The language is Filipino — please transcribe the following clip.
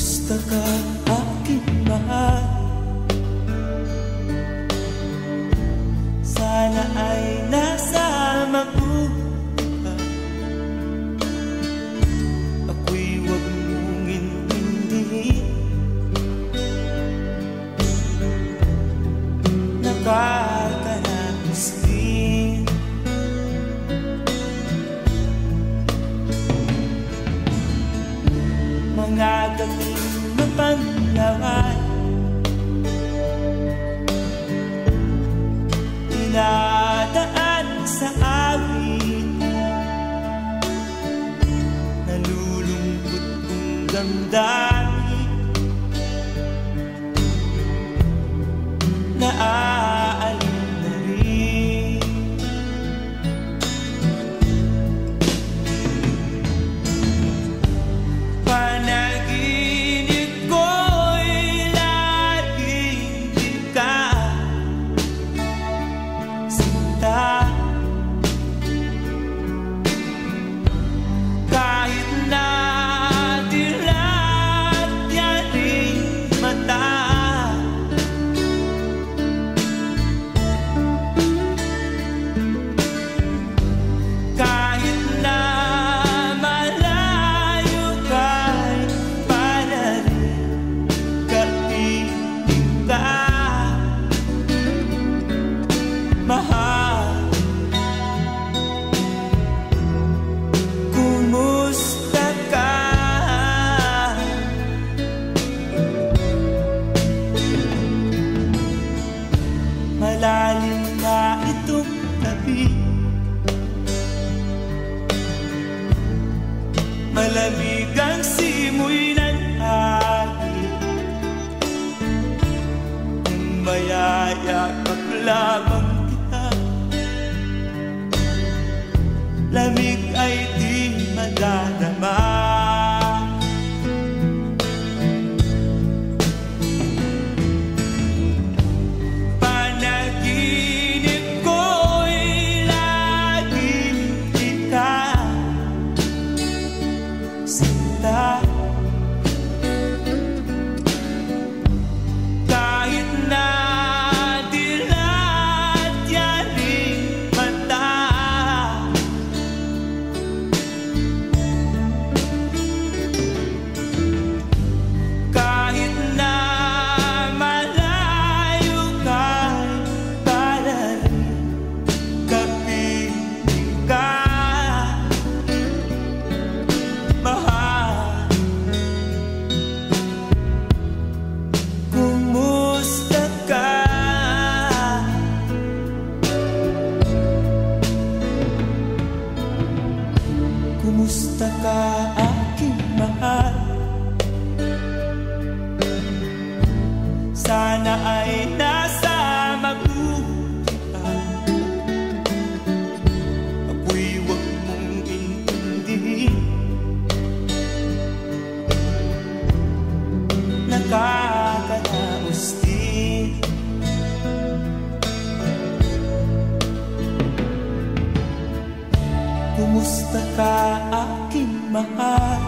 Kumusta ka, aking mahal? Sana ay nasa mabuti ka. Ako'y huwag mong intindihin. Nakakaraos din. Mga galing na panlaway, dinadaan sa awit, nalulungkot kong damdamin, naaalala na rin. Panaginip ko'y laging di ka sinta. Kahit na dilat yaring mata, kahit na malayo ka'y para rin kapiling ka, mahal. Kumusta ka? Malalim na itong gabi, malamig ang simoy ng hangin. Kung mayayakap lamang kita, lamig ay di madadama. Panaginip ko'y laging di ka sinta. Kahit na dilat yaring mata, kahit na malayo ka'y para rin kapiling ka, mahal. Kumusta ka? Kumusta ka, aking mahal? Sana ay nasa mabuti ka. Ako'y huwag mong intindihin. Nakakaraos din. Kumusta ka, aking mahal?